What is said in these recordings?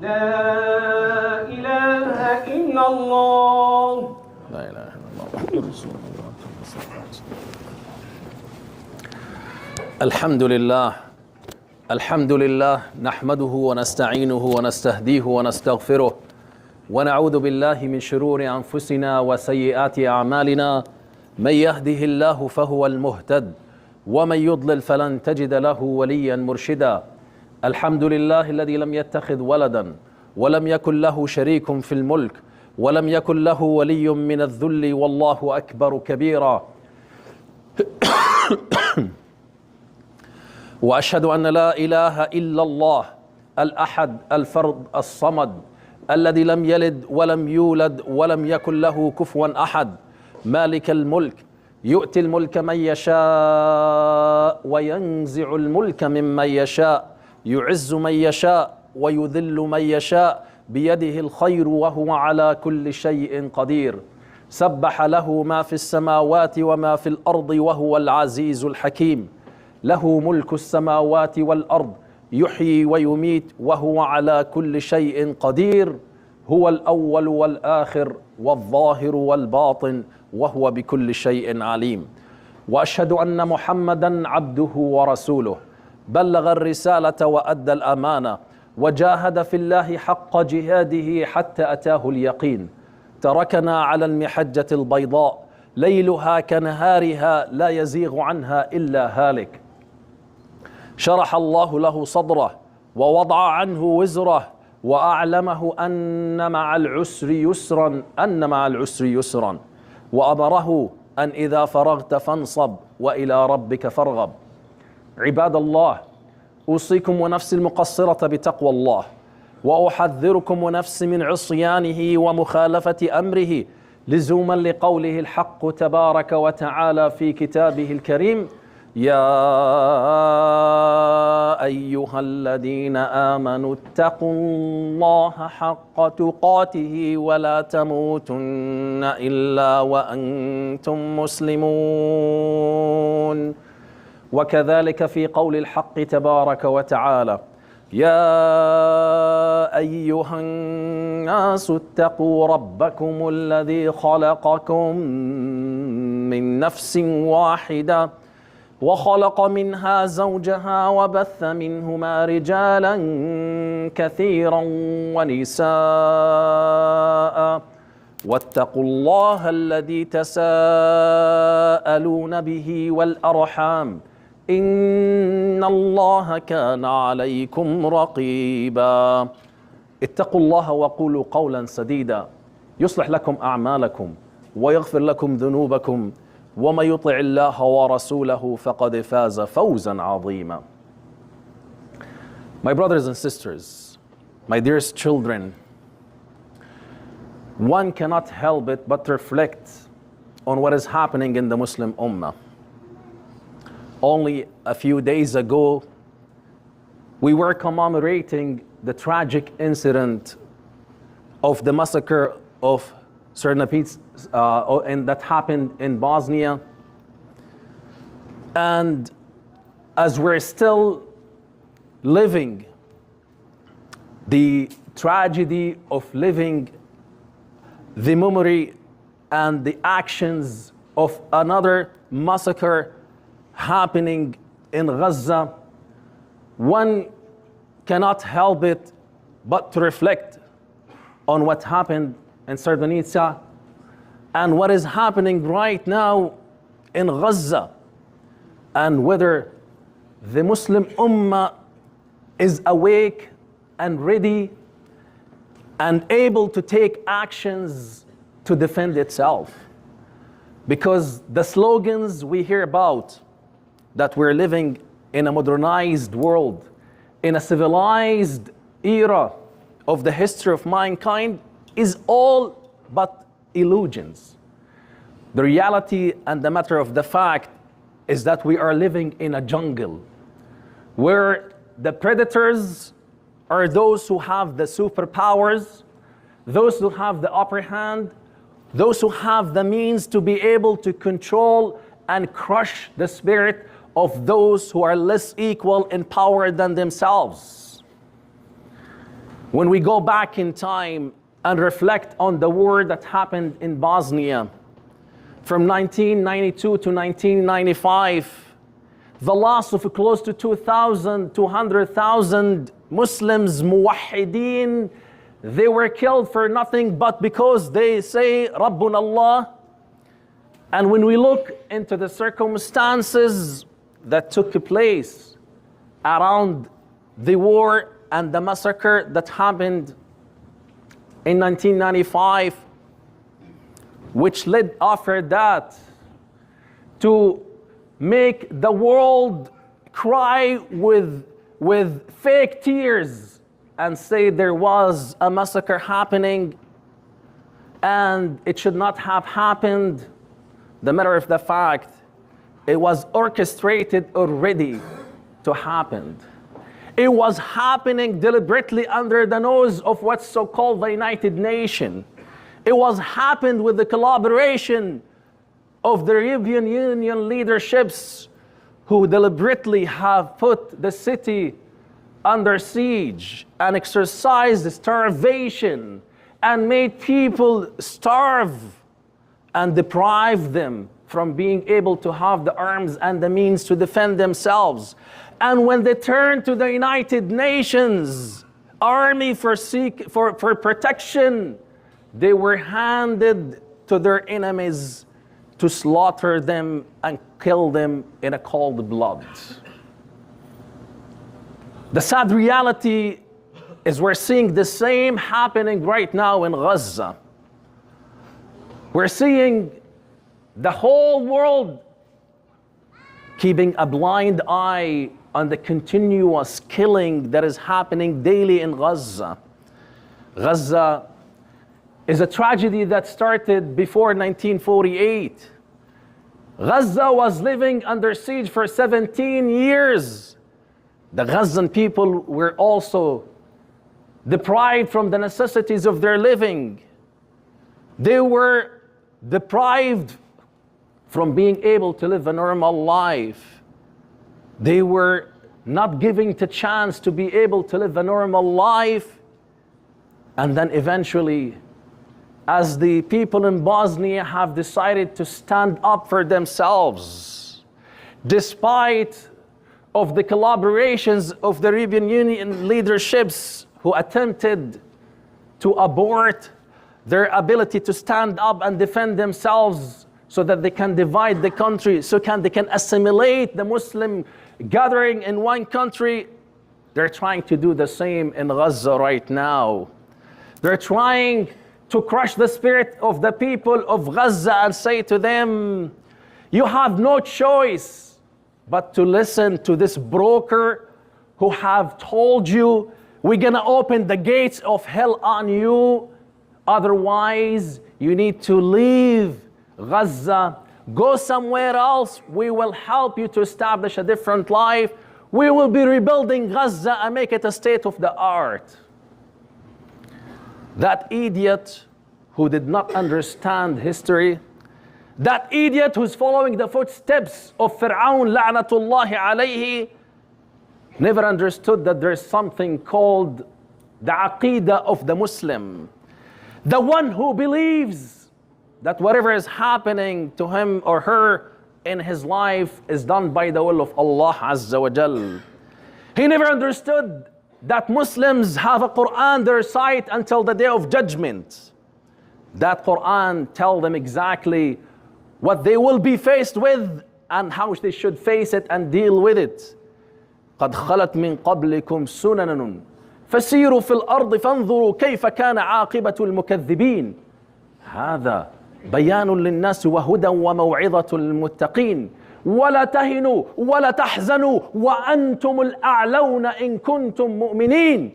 لا إله إلا الله لا إله إلا الله محمد رسول الله. الحمد لله نحمده ونستعينه ونستهديه ونستغفره ونعوذ بالله من شرور أنفسنا وسيئات أعمالنا. من يهده الله فهو المهتد ومن يضلل فلن تجد له وليا مرشدا. الحمد لله الذي لم يتخذ ولدا ولم يكن له شريك في الملك ولم يكن له ولي من الذل والله أكبر كبيرا. وأشهد أن لا إله إلا الله الأحد الفرد الصمد الذي لم يلد ولم يولد ولم يكن له كفوا أحد. مالك الملك يؤتي الملك من يشاء وينزع الملك ممن يشاء، يعز من يشاء ويذل من يشاء، بيده الخير وهو على كل شيء قدير. سبح له ما في السماوات وما في الأرض وهو العزيز الحكيم. له ملك السماوات والأرض يحيي ويميت وهو على كل شيء قدير. هو الأول والآخر والظاهر والباطن وهو بكل شيء عليم. وأشهد أن محمدا عبده ورسوله بلغ الرسالة وأدى الأمانة وجاهد في الله حق جهاده حتى أتاه اليقين. تركنا على المحجة البيضاء ليلها كنهارها لا يزيغ عنها إلا هالك. شرح الله له صدره ووضع عنه وزره وأعلمه أن مع العسر يسرا وأمره أن إذا فرغت فانصب وإلى ربك فارغب. عباد الله، أوصيكم ونفسي المقصرة بتقوى الله، وأحذركم ونفسي من عصيانه ومخالفة أمره لزوما لقوله الحق تبارك وتعالى في كتابه الكريم: يا أيها الذين آمنوا اتقوا الله حق تقاته ولا تموتن إلا وأنتم مسلمون. وكذلك في قول الحق تبارك وتعالى: يا أيها الناس اتقوا ربكم الذي خلقكم من نفس واحدة وخلق منها زوجها وبث منهما رجالا كثيرا ونساء واتقوا الله الذي تساءلون به والأرحام إن الله كان عليكم رقيبا. اتقوا الله وقولوا قولا سديدا يصلح لكم أعمالكم ويغفر لكم ذنوبكم ومن يطع الله ورسوله فقد فاز فوزا عظيما. My brothers and sisters, my dearest children, one cannot help it but reflect on what is happening in the Muslim Ummah. Only a few days ago, we were commemorating the tragic incident of the massacre of Srebrenica, and that happened in Bosnia. And as we're still living the tragedy of living the memory and the actions of another massacre happening in Gaza, one cannot help it but to reflect on what happened in Srebrenica and what is happening right now in Gaza, and whether the Muslim Ummah is awake and ready and able to take actions to defend itself. Because the slogans we hear about, that we're living in a modernized world, in a civilized era of the history of mankind, is all but illusions. The reality and the matter of the fact is that we are living in a jungle where the predators are those who have the superpowers, those who have the upper hand, those who have the means to be able to control and crush the spirit of those who are less equal in power than themselves. When we go back in time and reflect on the war that happened in Bosnia from 1992 to 1995, the loss of close to 200,000 Muslims, muwahideen, they were killed for nothing but because they say Rabbuna Allah. And when we look into the circumstances that took place around the war and the massacre that happened in 1995, which led after that to make the world cry with fake tears and say there was a massacre happening and it should not have happened. The matter of the fact, it was orchestrated already to happen. It was happening deliberately under the nose of what's so-called the United Nations. It was happened with the collaboration of the European Union leaderships who deliberately have put the city under siege and exercised starvation and made people starve and deprive them from being able to have the arms and the means to defend themselves. And when they turned to the United Nations Army for protection, they were handed to their enemies to slaughter them and kill them in a cold blood. The sad reality is we're seeing the same happening right now in Gaza. We're seeing the whole world keeping a blind eye on the continuous killing that is happening daily in Gaza. Gaza is a tragedy that started before 1948. Gaza was living under siege for 17 years. The Gazan people were also deprived from the necessities of their living. They were deprived from being able to live a normal life. They were not given the chance to be able to live a normal life. And then eventually, as the people in Bosnia have decided to stand up for themselves, despite of the collaborations of the European Union leaderships who attempted to abort their ability to stand up and defend themselves so that they can divide the country, they can assimilate the Muslim gathering in one country, they're trying to do the same in Gaza right now. They're trying to crush the spirit of the people of Gaza and say to them, you have no choice but to listen to this broker who have told you, we're gonna open the gates of hell on you. Otherwise, you need to leave Gaza, go somewhere else. We will help you to establish a different life. We will be rebuilding Gaza and make it a state of the art. That idiot who did not understand history, that idiot who's following the footsteps of Fir'aun, la'natullahi alayhi, never understood that there's something called the aqidah of the Muslim. The one who believes that whatever is happening to him or her in his life is done by the will of Allah Azza wa Jal. He never understood that Muslims have a Quran they recite until the day of judgment. That Quran tells them exactly what they will be faced with and how they should face it and deal with it. قد خلت من قبلكم سنن فسيروا في الأرض فانظروا كيف كان عاقبة المكذبين. هذا بيان للناس وهدى وموعظة للمتقين. ولا تهنوا ولا تحزنوا وأنتم الأعلون إن كنتم مؤمنين.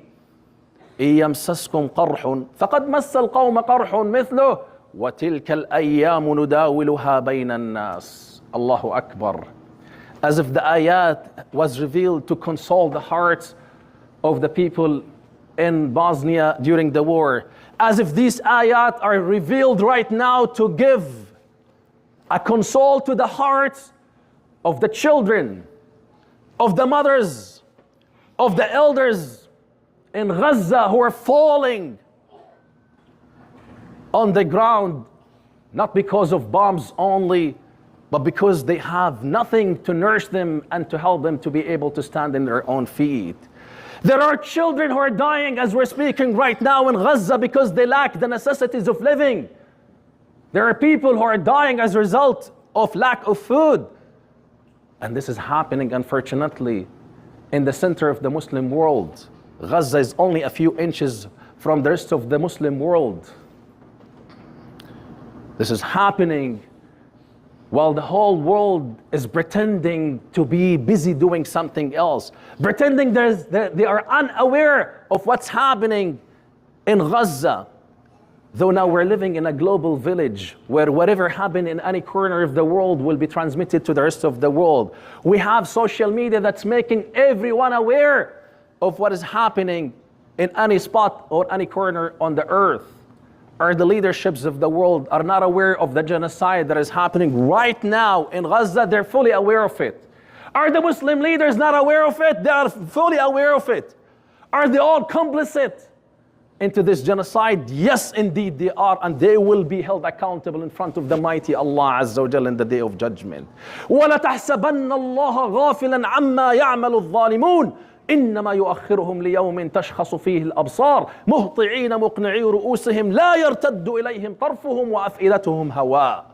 إن يمسسكم قرح فقد مس القوم قرح مثله وتلك الأيام نداولها بين الناس. Allahu Akbar. As if the ayat was revealed to console the hearts of the people in Bosnia during the war. As if these ayat are revealed right now to give a console to the hearts of the children, of the mothers, of the elders, in Gaza who are falling on the ground, not because of bombs only, but because they have nothing to nourish them and to help them to be able to stand on their own feet. There are children who are dying as we're speaking right now in Gaza because they lack the necessities of living. There are people who are dying as a result of lack of food. And this is happening, unfortunately, in the center of the Muslim world. Gaza is only a few inches from the rest of the Muslim world. This is happening while the whole world is pretending to be busy doing something else, pretending they are unaware of what's happening in Gaza. Though now we're living in a global village where whatever happened in any corner of the world will be transmitted to the rest of the world. We have social media that's making everyone aware of what is happening in any spot or any corner on the earth. Or the leaderships of the world are not aware of the genocide that is happening right now in Gaza. They're fully aware of it. Are the Muslim leaders not aware of it? They are fully aware of it. Are they all complicit into this genocide? Yes, indeed they are, and they will be held accountable in front of the mighty Allah Azza wa Jalla in the day of judgment. وَلَتَحْسَبَنَّ اللَّهَ غَافِلًا عَمَّا يَعْمَلُ الظَّالِمُونَ إنما يؤخرهم ليوم تشخص فيه الأبصار مهطعين مقنعي رؤوسهم لا يرتد إليهم طرفهم وأفئدتهم هواء.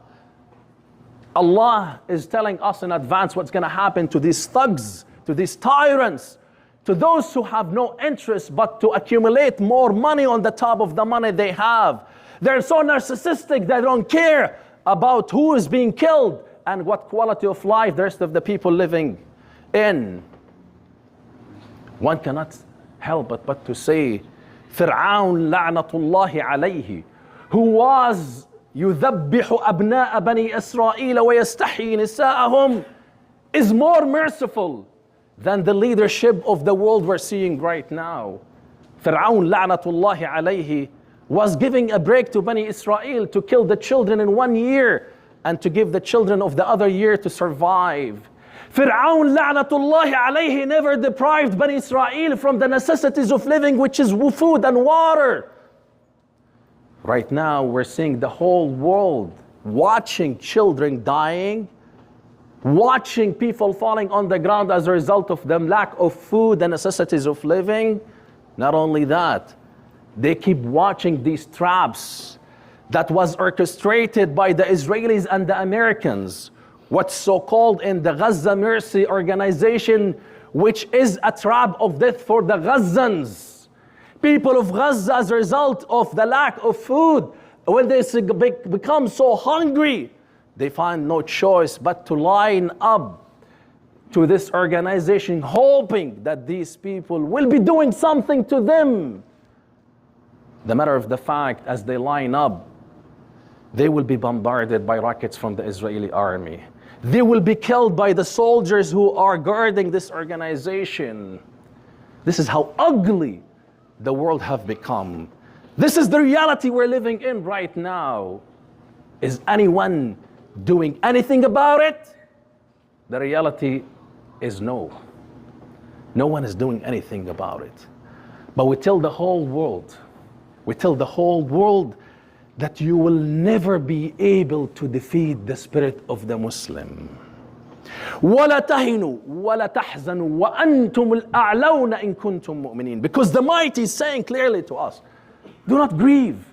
Allah is telling us in advance what's going to happen to these thugs, to these tyrants, to those who have no interest but to accumulate more money on the top of the money they have. They're so narcissistic they don't care about who is being killed and what quality of life the rest of the people living in. One cannot help but to say, Fir'aun la'natullahi alayhi, who was يذبح أبناء بني إسرائيل ويستحيي نساءهم, is more merciful than the leadership of the world we're seeing right now. Fir'aun la'natullahi alayhi was giving a break to Bani Israel to kill the children in 1 year and to give the children of the other year to survive. Fir'aun la'natullahi alayhi never deprived Bani Israel from the necessities of living, which is food and water. Right now we're seeing the whole world watching children dying, watching people falling on the ground as a result of the lack of food and necessities of living. Not only that, they keep watching these traps that was orchestrated by the Israelis and the Americans, what's so-called in the Gaza Mercy Organization, which is a trap of death for the Gazans. People of Gaza, as a result of the lack of food, when they become so hungry, they find no choice but to line up to this organization, hoping that these people will be doing something to them. The matter of the fact, as they line up, they will be bombarded by rockets from the Israeli army. They will be killed by the soldiers who are guarding this organization. This is how ugly the world have become. This is the reality we're living in right now. Is anyone doing anything about it? The reality is no. No one is doing anything about it. But we tell the whole world, that you will never be able to defeat the spirit of the Muslim. وَلَا تَهِنُوا وَلَا تَحْزَنُوا وَأَنْتُمُ الْأَعْلَوْنَ إِن كُنْتُم مُؤْمِنِينَ. Because the Mighty is saying clearly to us, do not grieve,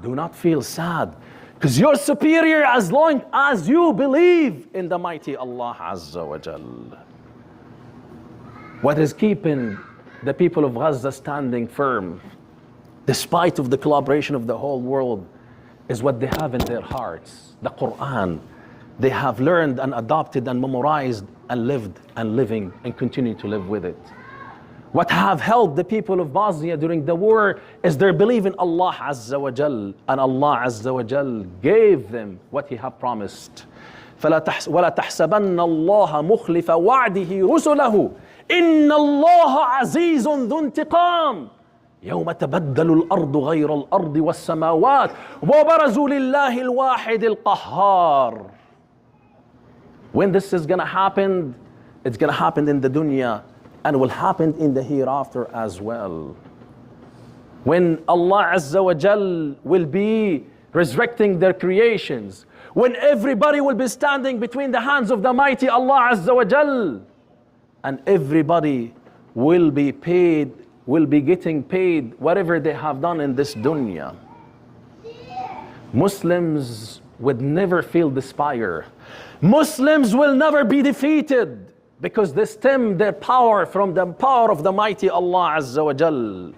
do not feel sad, because you're superior as long as you believe in the Mighty Allah Azza wa Jal. What is keeping the people of Gaza standing firm, despite of the collaboration of the whole world, is what they have in their hearts, the Quran. They have learned and adopted and memorized and lived and living and continue to live with it. What have helped the people of Bosnia during the war is their belief in Allah Azza wa Jal, and Allah Azza wa Jal gave them what He have promised. وَلَا تَحْسَبَنَّ اللَّهَ مُخْلِفَ وَعْدِهِ رُسُلَهُ إِنَّ اللَّهَ عَزِيزٌ ذُو انْتِقَامٍ يوم تبدل الأرض غير الأرض والسماوات وبرزوا لله الواحد القهار. When this is going to happen, it's going to happen in the dunya and will happen in the hereafter as well. when Allah Azza wa Jal will be resurrecting their creations, when everybody will be standing between the hands of the mighty Allah Azza wa Jal, and everybody will be paid, will be getting paid whatever they have done in this dunya. Muslims would never feel despair. Muslims will never be defeated because they stem their power from the power of the mighty Allah Azza wa Jal.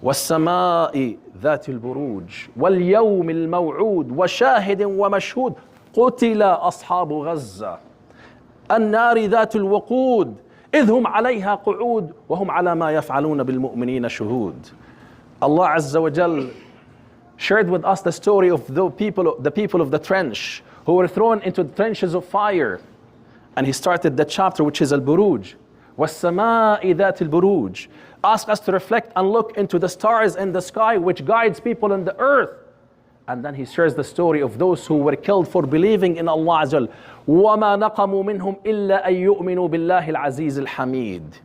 والسماء ذات البروج واليوم الموعود وشاهد ومشهود قتل أصحاب غزة النار ذات الوقود إذ هم عليها قعود وهم على ما يفعلون بالمؤمنين شهود. Allah Azza wa Jal shared with us the story of the people of the trench who were thrown into the trenches of fire. And he started the chapter which is Al-Buruj. وَالسَّمَاءِ ذَاتِ الْبُرُوجِ. Ask us to reflect and look into the stars in the sky which guides people on the earth. And then he shares the story of those who were killed for believing in Allah Azza wa Jal. وَمَا نَقَمُوا مِنْهُمْ إِلَّا أَن يُؤْمِنُوا بِاللَّهِ الْعَزِيزِ الْحَمِيدِ.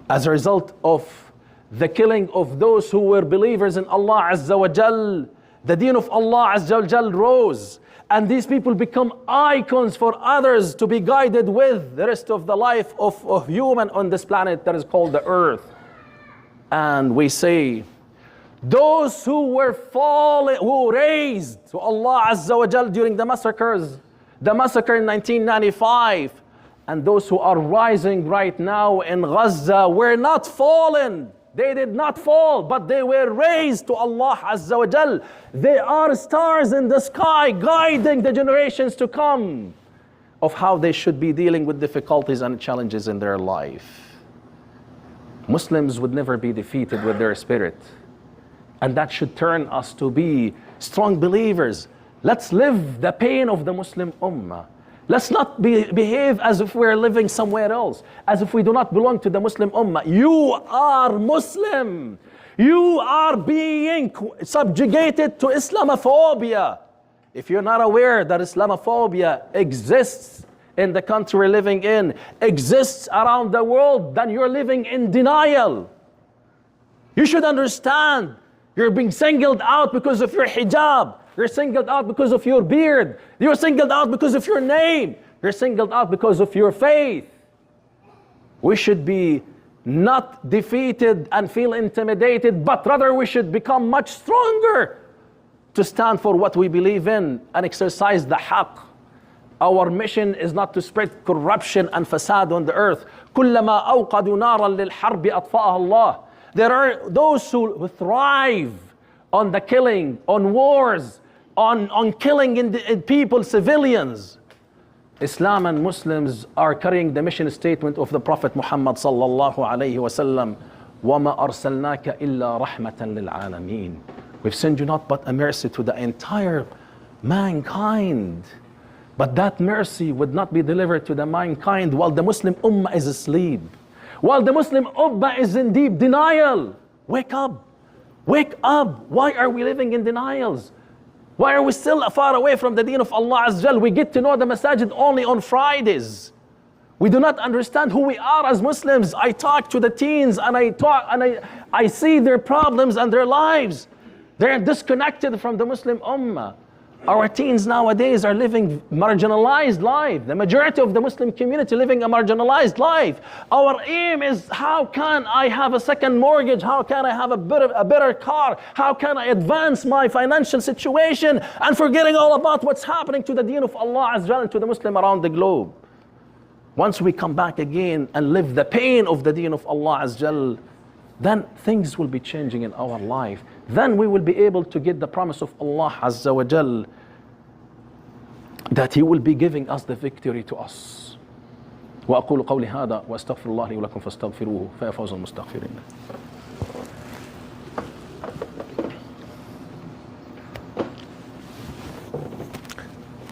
As a result of the killing of those who were believers in Allah Azza wa Jal, the deen of Allah Azza wa Jal rose. And these people become icons for others to be guided with the rest of the life of human on this planet that is called the earth. And we say, those who were fallen, who raised to Allah Azza wa Jal during the massacres, the massacre in 1995, and those who are rising right now in Gaza were not fallen. They did not fall, but they were raised to Allah Azza wa Jal. They are stars in the sky guiding the generations to come of how they should be dealing with difficulties and challenges in their life. Muslims would never be defeated with their spirit. And that should turn us to be strong believers. Let's live the pain of the Muslim Ummah. Let's not behave as if we're living somewhere else, as if we do not belong to the Muslim Ummah. You are Muslim. You are being subjugated to Islamophobia. If you're not aware that Islamophobia exists in the country we're living in, exists around the world, then you're living in denial. You should understand you're being singled out because of your hijab. You're singled out because of your beard. You're singled out because of your name. You're singled out because of your faith. We should be not defeated and feel intimidated, but rather we should become much stronger to stand for what we believe in and exercise the haqq. Our mission is not to spread corruption and fasad on the earth. كلما أوقدوا نارا للحرب أطفأها الله. There are those who thrive on the killing, on wars, on killing in people, civilians. Islam and Muslims are carrying the mission statement of the Prophet Muhammad sallallahu alayhi wasallam. وَمَا أَرْسَلْنَاكَ إِلَّا رَحْمَةً لِلْعَالَمِينَ. We've sent you not but a mercy to the entire mankind. But that mercy would not be delivered to the mankind while the Muslim Ummah is asleep. While the Muslim Ummah is in deep denial. Wake up. Wake up. Why are we living in denials? Why are we still far away from the deen of Allah Azza wa Jal? We get to know the masajid only on Fridays. We do not understand who we are as Muslims. I talk to the teens and I see their problems and their lives. They're disconnected from the Muslim Ummah. Our teens nowadays are living marginalized life. The majority of the Muslim community living a marginalized life. Our aim is, how can I have a second mortgage? How can I have a better car? How can I advance my financial situation? And forgetting all about what's happening to the deen of Allah Azza wa Jal and to the Muslim around the globe. Once we come back again and live the pain of the deen of Allah Azza wa Jal, then things will be changing in our life. Then we will be able to get the promise of Allah Azza wa Jal that He will be giving us the victory to us. وأقول قولي هذا وأستغفر الله لي ولكم فاستغفروه فيا فوز المستغفرين.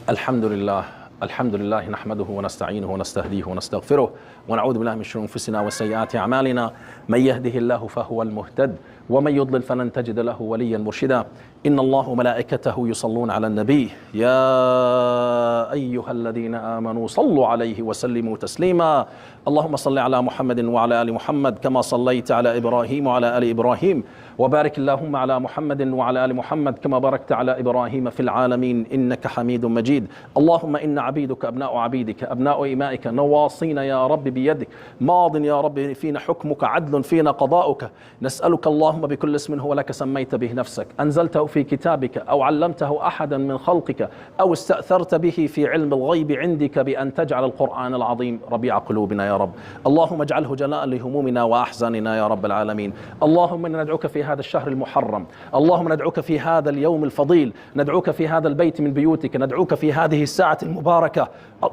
الحمد لله نحمده ونستعينه ونستهديه ونستغفره ونعوذ بالله من شرور أنفسنا وسيئات أعمالنا من يهده الله فهو المهتد ومن يضلل فلن تجد له وليا مرشدا إن الله وملائكته يصلون على النبي يا أيها الذين آمنوا صلوا عليه وسلموا تسليما اللهم صل على محمد وعلى آل محمد كما صليت على إبراهيم وعلى آل إبراهيم وبارك اللهم على محمد وعلى آل محمد كما باركت على إبراهيم في العالمين إنك حميد مجيد. اللهم إن عبيدك أبناء عبيدك أبناء إمائك نواصينا يا رب بيدك، ماض يا رب فينا حكمك، عدل فينا قضاؤك. نسألك اللهم بكل اسم هو لك سميت به نفسك، أنزلته في كتابك أو علمته أحدا من خلقك أو استأثرت به في علم الغيب عندك بأن تجعل القرآن العظيم ربيع قلوبنا يا رب. اللهم اجعله جلاء لهمومنا وأحزاننا يا رب العالمين. اللهم إنا ندعوك في هذا الشهر المحرم، اللهم ندعوك في هذا اليوم الفضيل، ندعوك في هذا البيت من بيوتك، ندعوك في هذه الساعة المباركة.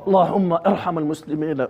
اللهم ارحم المسلمين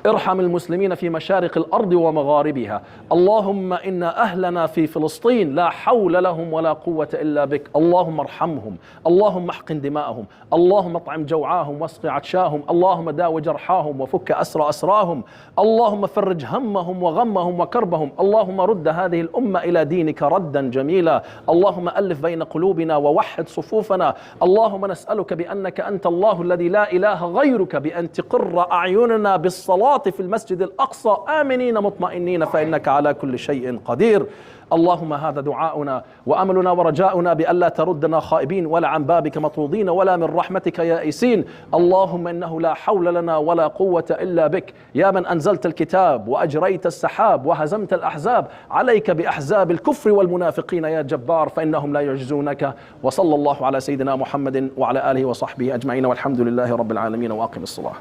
ارحم المسلمين في مشارق الأرض ومغاربها. اللهم إن أهلنا في فلسطين لا حول لهم ولا قوة إلا بك، اللهم ارحمهم، اللهم احقن دماءهم، اللهم اطعم جوعاهم واسق عطشاهم، اللهم داو جرحاهم وفك أسر أسراهم، اللهم فرج همهم وغمهم وكربهم، اللهم رد هذه الأمة إلى دينك ردا جميلا، اللهم ألف بين قلوبنا ووحد صفوفنا. اللهم نسألك بأنك أنت الله الذي لا إله غيرك بأن تقر أعيننا بالصلاة في المسجد الأقصى آمنين مطمئنين فإنك على كل شيء قدير. اللهم هذا دعاؤنا وأملنا ورجاؤنا بألا تردنا خائبين ولا عن بابك مطرودين ولا من رحمتك يائسين. اللهم إنه لا حول لنا ولا قوة إلا بك، يا من أنزلت الكتاب وأجريت السحاب وهزمت الأحزاب، عليك بأحزاب الكفر والمنافقين يا جبار فإنهم لا يعجزونك. وصلى الله على سيدنا محمد وعلى آله وصحبه أجمعين والحمد لله رب العالمين. وأقم الصلاة.